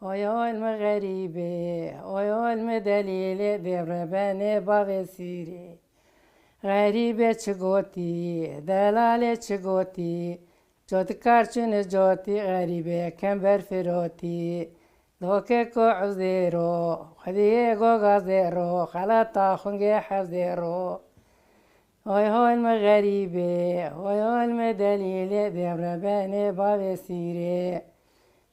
ويا المغربي ويا المدليل دبرباني بافسيري غريبة چگوتی دلال چگوتی جوت کارچن جوتی غریبه کمبر فروتی لوکه کو عزیرو خدیه گو غزیرو خلاطا خنگه حزیرو وای هول مغریبه وای هول مدلیل دبربانه باوسیره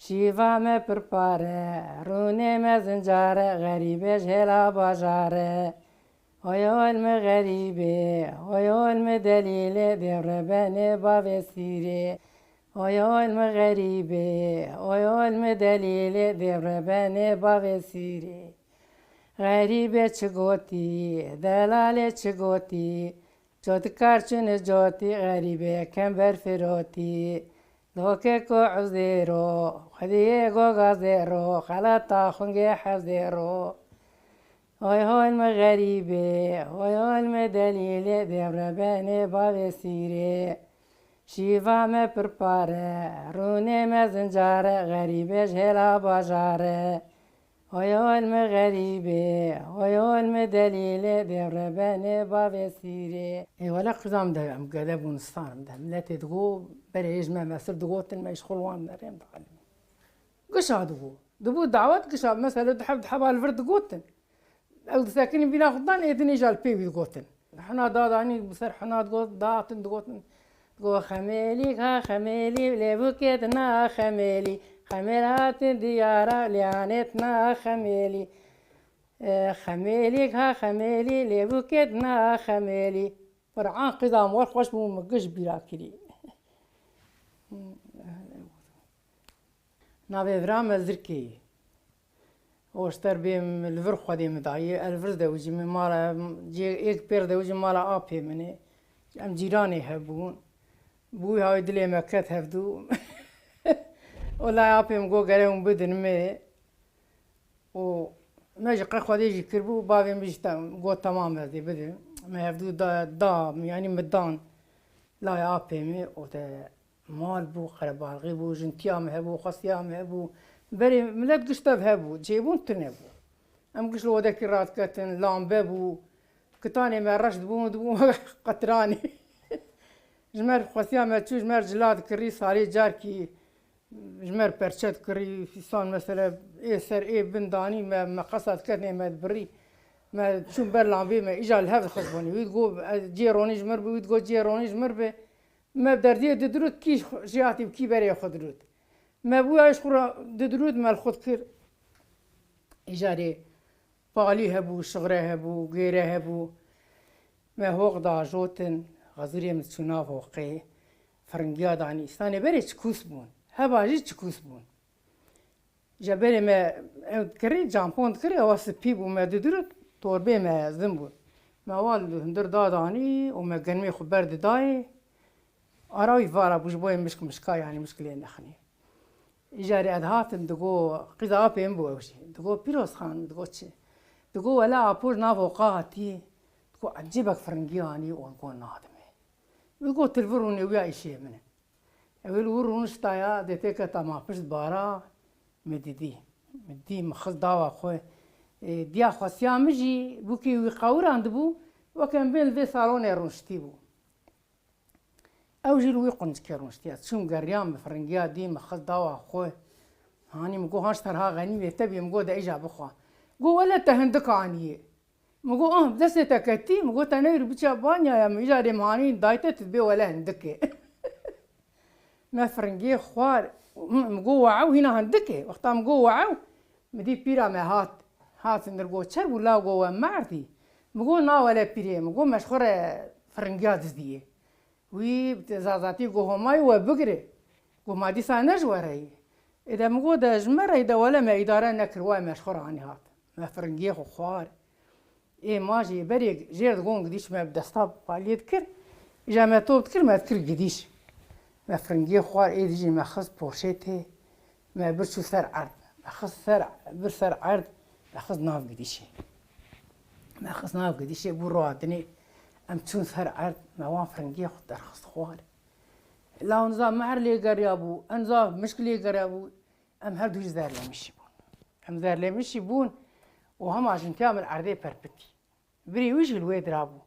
شیوا me پرپاره رونه me زنجاره غریبه جهلا باجاره ويا المغربي ويا المدليل دبرباني بافسيري ويا المغربي ويا المدليل دبرباني بافسيري غريبة چگوتی دلال چگوتی جوت کارچن جوتی غریبه کمبر فروتی لوکه کو عزیرو خدیه گو غزیرو خلاطا خنگه حزیرو وای هو المغربي وای هو المدليل دبرباني بافسيري شیوا me پرپاره رونه me زنجاره غریبه جهلا باجاره وای هو المغربي وای هو المدليل دبرباني بافسيري ای ولا قدام ده ام قاعد بونستان ده ملاتي دغو بريج ما مسر دغوتن ما يشخل وان دريم دخل قشا دغو دعوات قشا مثلا تحب الفرد دغوتن او ساكنين بنا خضان ايدني جال بيوي دغوتن حنا داداني بصير حنا دغوت داتن دغوتن دغو خميلي ها خميلي لبوكيتنا خميلي خميلات ديارة ليانتنا خميلي خميلي ها خميلي لبوكيتنا خميلي فرعان قدام ورخوش بو مقش بلاكلي نابي برام الزركي واشتر بهم الفرخ دي مدعي الفرز ده وجي من مالا جي ايك بير ده وجي مالا آبي مني ام جيراني هبون بوي هاي دلي مكت هفدو ولا آبي مقو قريهم بدن مي و ماجي قاق ودي يجي كربو بابي مجتا مقو تمام هذي بدن ما هفدو دا يعني مدان لا يا آبي مي وده مال بو قربال غيبو جنتيام هبو خصيام هبو بري ملات قشتاب هبو جيبون تنبو ام قشلو وداك الرات كاتن لام بابو كتاني ما رشد بو دبو قطراني جمر خصيا ما تشوج جمر جلاد كري صاري جاركي جمر برشات كري في صان مثلا ايه سر ايه بنداني ما قصد كاتني ما بري ما تشوف بر لامبي ما اجا الهف خصبوني ويتقو جيروني جمر بي ويتقو جيروني جمر بي ما بدرديه ددروت كيش جياتي بكي بري خدروت ما بوياش خورا ددرود مال خود كر إجاري بالي هبو شغره هبو غيره هبو ما هو قدا جوتن غزري من تشناف وقي فرنجيا داني ثاني بري تشكوس بون هبا جي تشكوس بون جابري ما كري جامبون كري واس بيبو ما ددرود توربي ما زنبو ما والد هندر داداني وما قنمي خبر داي أراوي فارا بوجبوي مشكا يعني مشكلة نخني إجاري أدهاتن دقو قذا أبين بوشي دقو بيروس خان دقو تشي دقو ولا أبور نافو قاهتي دقو عجيبك فرنجياني ونقول نادمي دقو تلفروني ويا إشي منه أول ورون شتايا ديتك تما بشت بارا مدي مخص داوا خوي ديا خاصيا مجي بوكي ويقاور عندبو وكان بين ذي صالون يرونشتيبو اوجي لو يقنج كيرونشتيات شوم قريام فرنجيا دي مخص داوا خوي هاني مقو هاشترها غني تبي مقو دا اجا بخوا قو ولا تهندك عني مقو بدسه تكتي مقو تنير بيتشا بانيا يا ميجاري ماني دايته تبي ولا هندك ما فرنجي خوار مقو وعو هنا هندك وقتها مقو وعو مدي بيرا ما هات نرقو تشر ولا قو معرتي مقو نا ولا بيري مقو مشخوره فرنجيا دزديه وي بتزازاتي قو هماي وبقري قو ما دي سانج وراي إذا مقودة جمرة إذا ولا ما إدارة نكروا مشخور عني هات ما فرنجيه خوار إيه ماجي بري جير قون قديش ما بدستاب بالي يذكر إذا ما توب تذكر ما تذكر قديش ما فرنجيه خوار إيه ديجي ما خص بوشيته ما برشو سر عرض ما خص سر برسر عرض ما خص ناف قديش ما خص ناف قديش برواتني ام تشون سر عرض ما وان فرنجيه خد درخص خوار لا نظام معر لي قريابو انظام مشكلة قريابو ام هردو جزار يمشي حمزة لي مشي بون وهم عشان تعمل عرضي بربتي بري وش الواد رابو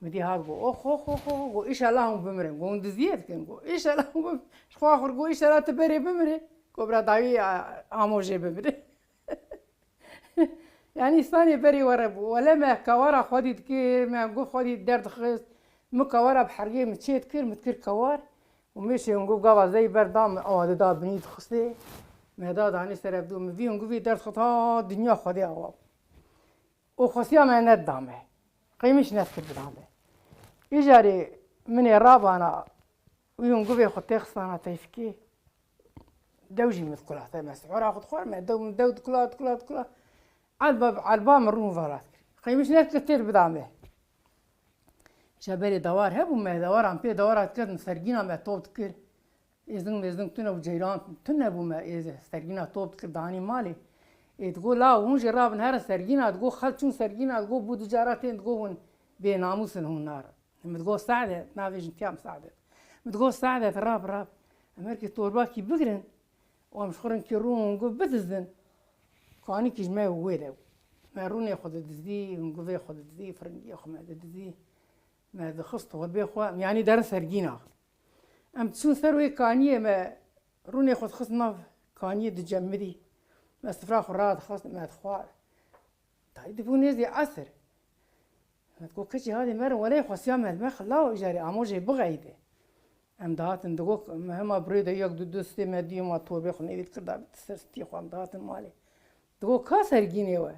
بدي هاكو اخ اخ اخ اخ ايش اللهم بمرن قوم دزيت كن قو ايش اللهم شخو اخر قو ايش لا تبري بمري كبرى داوي اموجي بمري يعني ثاني بري وربو ولا ما كوارا خديت كي ما قو خديت درد خيس مو كوارا بحريه متشيت كير متكر كوار ومشي نقول قبل زي بردام او دا بنيت خصي ما دا داني سربدو مفي نقول في درد خطا دنيا خدي او وخصيا ما ندامه قيمش ناس كبدامه يجاري من الراب انا وينقول في خطي خصانا تيفكي دوجي مثقلها ثم مسحورة اخذ خور ما دو كلها على الباب مرون فرات قيمش ناس كتير بدامه شبالي دوار هبو ما دوار عم بي دوارات كد مسرقينا ما توب تكر إذن تنا وجيران تنا بو ما إذا سرقينا توب تكر داني مالي تقول لا وون جراب نهار سرقينا تقول خلشون سرقينا تقول بود جاراتين تقول هون بناموسن هون نار لما تقول ساعدة نافيج انتيام ساعدة تقول ساعدة راب أمريكي طورباكي بقرن ومشخورن كيرون نقول بتزن كاني كيج ما ويدا ما روني ياخذ الدزي ونقول ياخذ الدزي فرنجي ياخذ ما الدزي ما دخلت والبيخوا يعني دار سرقينا أم تسون ثروي كانية ما روني ياخذ خصنا كانية تجمدي ما استفراغ راد خاص ما تخوار طيب دبوني زي عسر ما تقول كشي هذه مرة ولا يخص يوم ما خلاو إجاري أموجي بغيده أم دهات ندقوك مهما بريدة يقدر دوستي ما ديوم أطور بيخو نبيت كردا بتسرستي خوام دهات المالي تقول كا سرقيني وا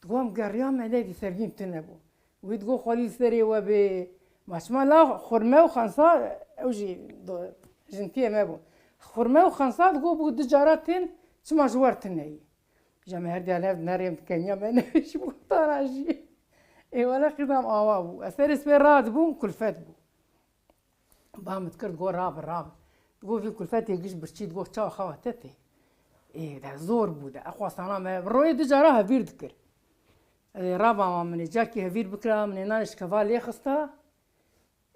تقول أم قريان ما لدي سرقين تنبو ويتقول خالي سري وبي ماشما لا خرمة وخنصة أوجي جنتية ما بو خرمة وخنصة تقول بود جاراتين شما جوارتن هي جماهير ديال هاد ناريم كينيا ما نش بو طراجي إيه ولا قدام آوابو أثر سبيرات بو كلفات بو بام تكر تقول راب تقول في كلفات يجيش برشيد تقول تشاو خواتتي إيه ده زور بو ده أخو صنع ما روي دجارها بير ذكر رابع من جاكي هفير بكرة من نانش كفالي خستا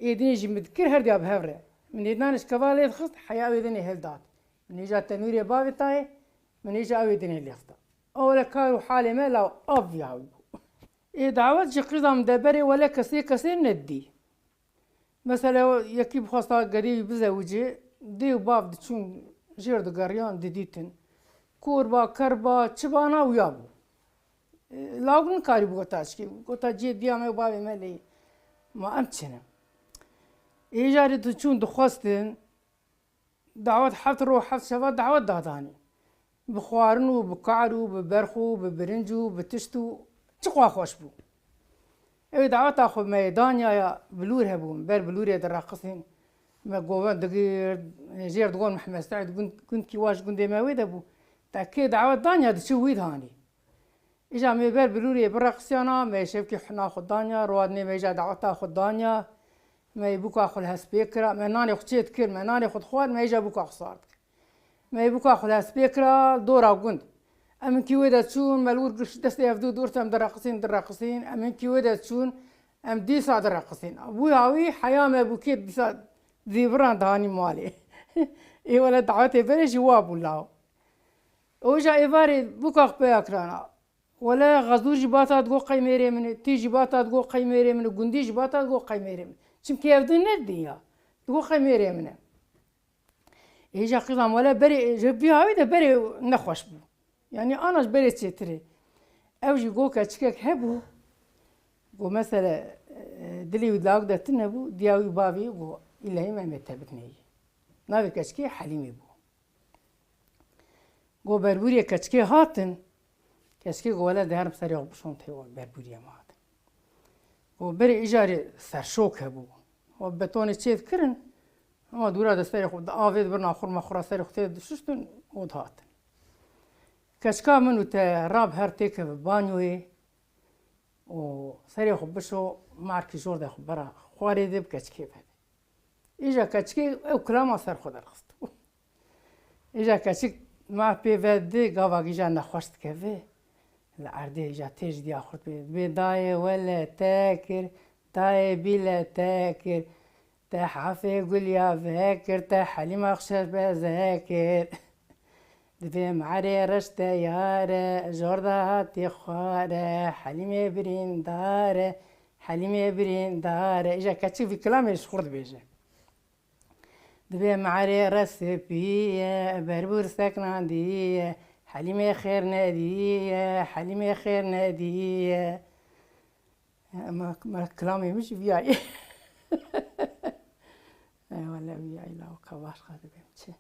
إيديني جي مذكر هردي بهفرة من نانش كفالي خست حياة إيديني هلدات من جات تنوير بابي تاي من يجا إيديني اللي خستا أولا كارو حالي ما لو أبيعو إيه دعوات جقيزة مدبري ولا كسي ندي مثلا يكيب خستا قريب بزوجي ديو باب دتشون جير دقاريان ديتن كوربا كربا تشبانا ويابو لاغن کاری بگوتاش کی گوتا جی دیامه بابی ملی ما امتشنه ایجاری تو چون دخواستن دعوت حفت روح حفت شباب دعوت دادانی بخوارنو بقعرو ببرخو ببرنجو بتشتو چقوا خوش بو ای دعوت اخو میدانیا یا بلور هبون بر بلوری در راقصین ما گوان دقیر جیر دقون محمد سعید كنت کی واش گنده ما ویده بو تاکی دعوت دانیا دشو وید هانی إجا ميبر بلوري برقصيانا ما يشوفكي حنا خدانيا روادني ما يجا دعوتا خدانيا ما يبوكا خلها سبيكرا ما ناني خشيت كير ما ناني خد خواد ما يجا بوكا خسارت ما يبوكا خلها سبيكرا دورا قند أمن كي ودا تشون مالور قرش دستي يفدو دورتهم دراقصين أمن كي ودا تشون أم ديسا دراقصين أبوي هاوي حياة ما بوكيت ديسا زيبران دهاني مالي إيه ولا دعوتي بري جواب الله وجا إيفاري بوكا خبيا كرانا ولا غزور جباتا تقول قيميري من تي جباتا تقول قيميري من قندي جباتا تقول قيميري من شم كيف الدنيا تقول قيميري منه يجي قيام ولا بري جبي هاوي ده بري نخوش بو يعني أنا بري تشتري أوجي قول كاتشكك هبو قول مثلا دلي ودلاق ده تنبو دياوي بابي قول إلا هي ما متبتني نافي كاتشكي حليمي بو قول بربوري كاتشكي هاتن كاسكي قولا ده هرب سريع بشون تيوا بربوريا مات وبري إيجاري سرشوك هبو وبتوني تشيد كرن ما دورا دستري خود آفيد برنا خور ما خورا سري خود دشتن ودهات كاسكا منو تراب هر تيك بانيوي وسريع خود بشو ماركي جور ده خود برا خواري دب كاسكي بهد إيجا كاسكي أو كلام أثر خود الخست إيجا كاسكي ما بيفدي قاوا إيجا نخوشت كفي العردي جا تيج دي آخر بداية ولا تاكر تاي بلا تاكر تحافي قول يا فاكر تحليم أخشى بذاكر دبي معري رشت يارة جوردها تخارة حليمة برين دارة حليمة برين دارة إجا كتشي في كلامي شخورد بيجا دبي معري رسبية بربور ساكنة دي حليمة خير نادية حليمة خير نادية ما كلامي مش بياي ولا بياي لا وكواش خاطر بيمشي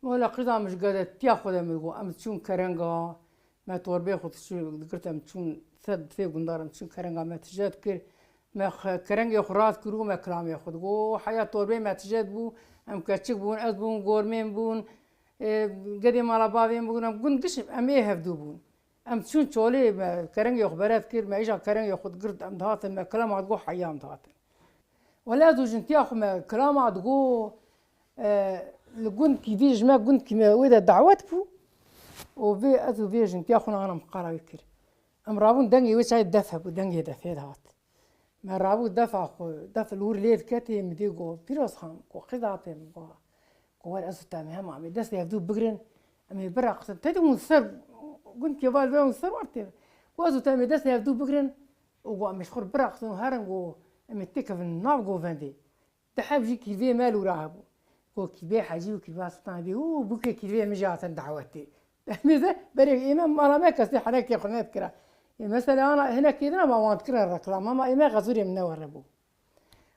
ولا قطع مش قادرة تاخذ ملقو أم تشون كرنجا ما توربي خد شو ذكرت أم تشون ثد ثيب قندار أم تشون كرنجا ما تجاد كر ما كرنجا خرات كرو ما كلام ياخذ جو حياة توربي ما تجاد بو أم كاتشك بون أز بون غورمين بون قديم على بابين بون أم قن قش أم إيه هفدو بون أم تشون شولي ما كرنجا يخبرات كر ما إيجا كرنجا ياخذ قرد أم دهات ما كلام عاد جو حياة أم دهات ولا زوج انتياخو ما كلام عاد جو لقنت كي جماعة قنت كي وإذا دعوات بو وفي أزو في جنتي أخونا أنا مقارا يكر أم رابون دنجي وش هاي دفع بو دنجي دفع هات ما رابو دفع خو دفع الور ليد كتي مدي جو بيروس خان جو خذاته جو أزو تامي هم عمي دست يبدو بقرن أمي برق تدي مصر قنت كي بالبيع مصر ورتي وأزو تامي دست يبدو بقرن وجو أمي شخور برق هرم جو أمي تكف النار جو فندي تحب جي كي في مال وراهبو كيبي حاجي وكيبي أصلا بيه وبكي كيبي مجاعة دعوتي مثلا بري إمام ما ما كسي حركة ياخذ ما بكرة مثلا أنا هنا كذا ما وانت كرا الركلام ما إمام غزوري من نور ربو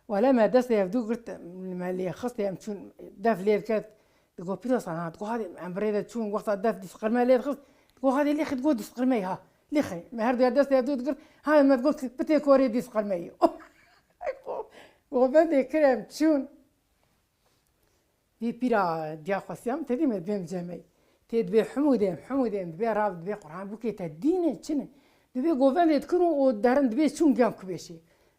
ولا ما دست يبدو قلت ما اللي خصت يوم تشون دف ليد كات تقول بيروس أنا تقول هذه عم بريدة تشون وقت الدف ديسقر ما ليد خص تقول هذه اللي خد قود ديسقر ما ها اللي خي ما هردي دست يبدو تقول هاي ما تقول بتي كوري ديسقر ما وبدي كريم تشون في بيرا دياخوسيام تدي ما بين جمعي تدبي حمودين دبي راب دبي قرآن بوكي تدينه شنو دبي قوفان يذكروا ودارن دبي شون قام كبيشي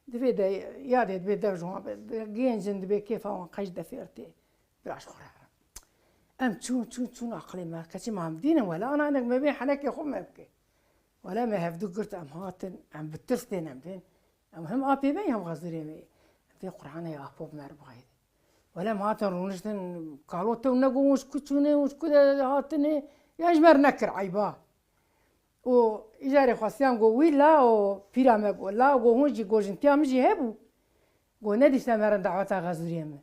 دبي دا يا دبي دا جوان جينجن دبي كيف هون قيش دفيرتي براش خرا ام شون عقلي ما كشي ما مدينه ولا انا ما بين حنك يا خو ما بكي ولا ما هفدو قرت ام هاتن ام بترستين ام دين ام هم ابي بي هم غزري في قرآن يا ابو ما ربغي ولا ما ترونشتن قالوا تو نقوش كتشونه وش كذا هاتني يا جمر نكر عيبا و إجاري خاصيان جو ويلا و بيرام جو لا جو هونجي جو جنتيا مجي هبو جو ندي سمرن دعوتا غزوريم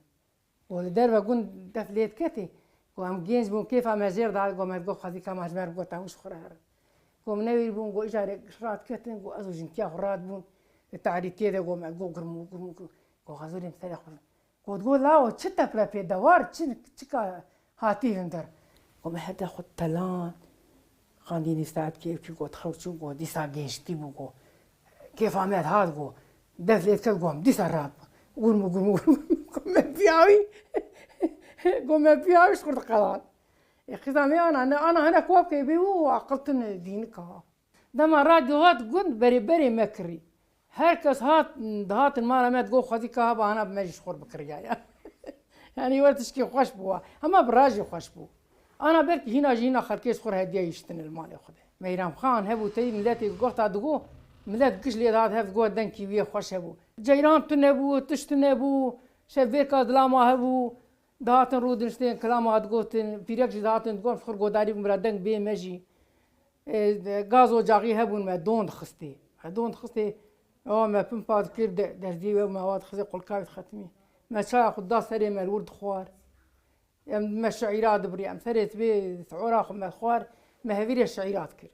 ولدار بقول دفليت كتي جو هم جينز بون كيف عم يزير دال جو ما جو خذي كم هجمر جو تاوش خرار جو منوي بون جو إجاري شرات كتن جو أزو جنتيا خرات بون التعريتيه ده جو ما جو قرمو جو غزوريم ثلاث وتقول لا وشتا بلا في دوار تشكا هاتي هندر وما خد تلان خانديني ساعات كيف قلت خوشو قو دي ساجيشتي بوكو كيف عمل هاد قو دفلت كل قوم دي سراب قوم بياوي قوم بياوي شكرت قلان خزامي أنا هنا كواب كيبيو وعقلت دينك دما راديو هات قند بري مكري هركس هات المارة ما تقول خذي كهبا أنا بمجلس خور بكريايا يعني ورتشكي خوش بوا أما براجي خوش بو أنا بركي هنا جينا خركيس خور هدية يشتن المال ياخده ميرام خان هبو تي ملاتي قوقت عدقو ملات قش لي هاد هف قوة دنكي ويا خوش هبو جيران تنبو تشتنبو شفيكا دلاما هبو دهاتن رودنشتين كلاما عدقوتن بيرك جدهاتن تقول خور قداري بمرادن بي مجي غازو جاغي هبون ما دون خستي ما بمباد كير دردي ومواد خزي قل كايت ختمي ما شاء خدا سري ما الورد خوار ما الشعيرات بري ام سريت بي ثعوراخ ما خوار ما هفير الشعيرات كير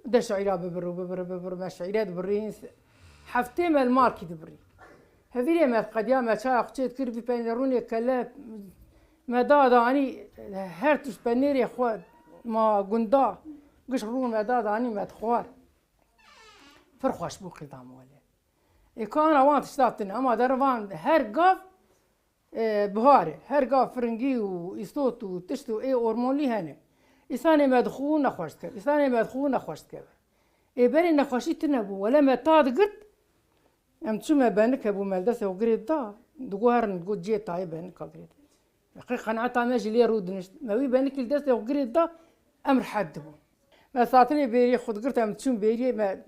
ده شعيرات ببر ما الشعيرات بري حفتي ما الماركي دبري هفير ما قديا ما شاء خشيت كير في بينروني كلا ما داداني هرتش بنيري خوار ما قندا قشرون ما داداني ما تخوار فرخوش بو قدام ولا كان وانت شتاتن اما درفان هرقاف بهاري هرقاف فرنجي ويستوت وتشتو اي اورمولي هنا إساني مدخول نخوشت كبر بري نخوشي تنبو ولا ما تاد قرد ام تشوما بانك ابو مالدسه وقريد دا دقوهر تقول جي تاي بانك قريد حقيقة نعطى ماجي لي رود ما وي بانك الدسه وقريد دا امر حدبو ما ساطري بيري خد قرت ام تشوم بيري ما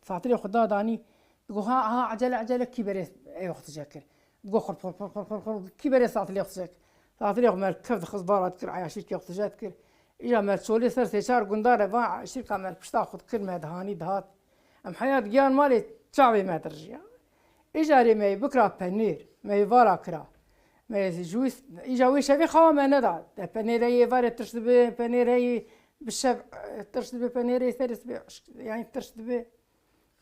ساطري خدا داني تقول ها عجله كبر اي وقت جاكر تقول خر كبر ساطري وقت جاك ساطري مال كف خصبارات كر عياشي كي وقت جاكر إجا مال شولي سر سيشار قندارة با شركة مال بشتا خود كلمة دهاني دهات أم حياة جيان مالي شعبي ما ترجع إجا ري مي بكرة بنير مي فارا كرا مي جويس إجا ويش أبي خوا ما ندع بنير هي فارا ترشد به بنير هي بالشب ترشد به بنير سرس به يعني ترشد به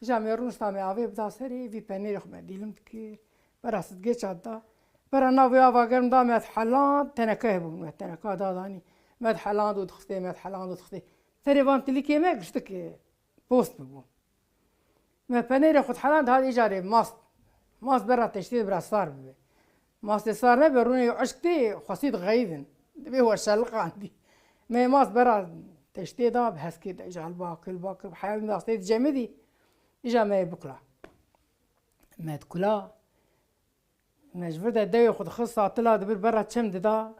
إجا مي رونش تامي أبي بدا سري في بنير خو مديلم تكير برا صدقي شادا برا نافي أفا قرم دا مات حلان تنكهبون مات تنكه داداني مات حلان دو تختي مات حلان دو تختي سري فانت لي كيما قشتك بوست ببون ما بنير خود حلان هذا إجاري ماست برا تشتيد برا صار بي ماست صار نبي روني عشتي خصيد غيدن دبي هو الشلق عندي ما ماست برا تشتيد بحس كده إجا الباكل بحياة من أصلي جمدي إجا ما بكلا ما تكلا ما جبرت داي خود خصة طلع دبر برا تشمد دا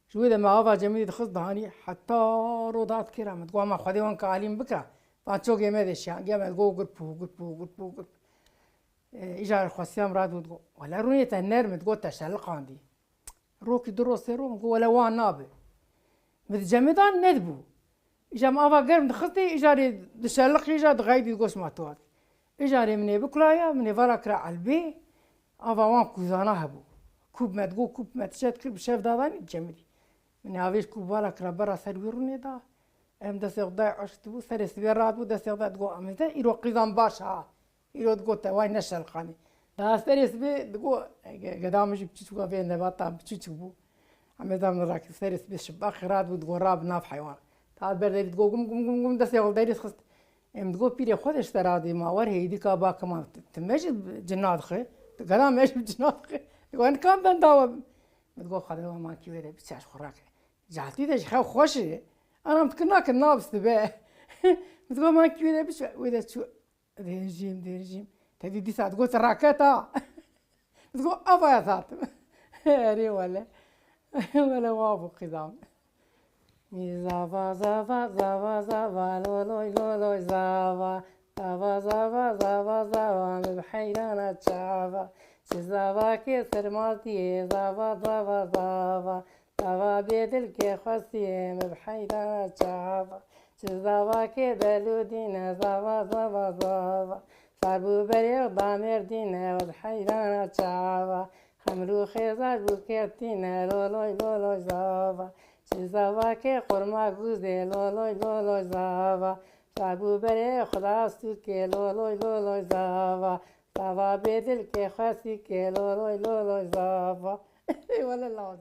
شو إذا ما أفا جمدي خص دهاني حتى روضات كرا ما تقول ما خدي وان كعليم بكرة فانشو جمدي الشيء جمد جو قربو إجا الخصيام راد وتقول ولا روني تنر متقول تشلق عندي روكي دروس روم ولا وان نابي متجمدان ندبو إجا ما أفا قرم دخلتي إجاري دشلق إجا دغايدي تقول ما توات إجاري مني بكلايا مني فرا كرا علبي أفا وان كوزانا هبو كوب ما تقول كوب ما تشات كوب شاف داداني جمدي مني هافيش كوب ولا كرا برا سروي روني دا أم دس يغضاء عشتبو سرس بيراد بو دس يغضاء تقول أمزا إيرو قيزان باشا إيرو تقول تواي نشلقاني دا سرس بي تقول قدامش بتشوفوا فين نباتا بتشوفوا أمزا من راك سرس بي شباك خراد وتقول راب ناف حيوان تعال برد تقول قم دس يغضاء خست ام تقول بيري خودش ترادي ما ور هيدي كابا كمان تمشي جنات خي قدام ماشي بجنات خي تقول أنا كم بنداوم تقول خذوا ما كيوده بتشاش خراك جالتي ده خو خوشي أنا متكناك النابس تبع بتقول ما كيوده بش وإذا شو رجيم تدي دي ساعة تقول راكتا تقول أبا يا ذات أري ولا وابو قدام زافا زافا زافا زافا لولوي لولوي زافا زافا زافا زافا زافا بحيرانا تشافا زافا كسر مالتي زافا زافا زافا زافا بيدل كي خاصي بحيرانا تشافا زافا كدلو دينا زافا زافا زافا صاربو بريغ ضامر دينا وبحيرانا تشافا خمرو خيزاج بوكيتينا لولوي لولوي زافا زافا که خورما گوزه لولوی لولوی زافا صابو بره خدا سوکه لولوی لولوی زافا زافا بدل که خاصی که لولوی لولوی زافا ولا لا